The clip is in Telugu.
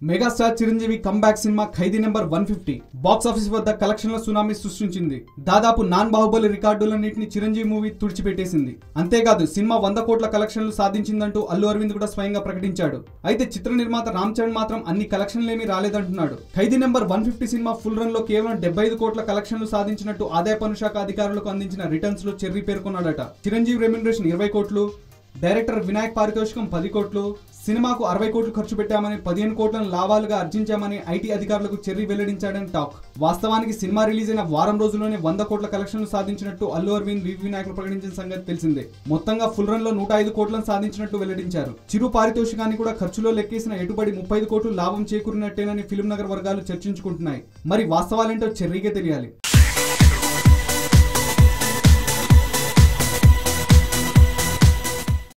మెగాస్టార్ చిరంజీవి కంబ్యాక్ సినిమా ఖైదీ నెంబర్ 150 బాక్స్ ఆఫీస్ వద్ద కలెక్షన్ల సునామీ సృష్టించింది. దాదాపు నాన్ బాహుబలి రికార్డులన్నింటినీ చిరంజీవి మూవీ తుడిచిపెట్టేసింది. అంతేకాదు సినిమా 100 కోట్ల కలెక్షన్లు సాధించిందంటూ అల్లు అరవింద్ కూడా స్వయంగా ప్రకటించాడు. అయితే చిత్ర నిర్మాత రామ్ చరణ్ మాత్రం అన్ని కలెక్షన్లేమీ రాలేదంటున్నాడు. ఖైదీ నెంబర్ 150 సినిమా ఫుల్ రన్ లో కేవలం 75 కోట్ల కలెక్షన్లు సాధించినట్టు ఆదాయ పన్ను శాఖ అధికారులకు అందించిన రిటర్న్స్ లో చెర్రీ పేర్కొన్నాడట. చిరంజీవి రెమ్యునరేషన్ 20 కోట్లు, డైరెక్టర్ వినాయక్ పారితోషికం 10 కోట్లు, సినిమాకు 60 కోట్లు ఖర్చు పెట్టామని 15 కోట్లను లాభాలుగా ఆర్జించామని ఐటీ అధికారులకు చెర్రీ వెల్లడించాడని టాక్. వాస్తవానికి సినిమా రిలీజ్ అయిన వారం రోజుల్లోనే 100 కోట్ల కలెక్షన్లు సాధించినట్టు అల్లు అరవింద్, వివి వినాయకులు ప్రకటించిన సంగతి తెలిసిందే. మొత్తంగా ఫుల్ రన్ లో 105 కోట్లను సాధించినట్టు వెల్లడించారు. చిరు పారితోషికాన్ని కూడా ఖర్చులో లెక్కేసిన ఎటుబడి 35 కోట్లు లాభం చేకూరినట్టేనని ఫిల్మ్ నగర్ వర్గాలు చర్చించుకుంటున్నాయి. మరి వాస్తవాలేంటో చెర్రీకే తెలియాలి.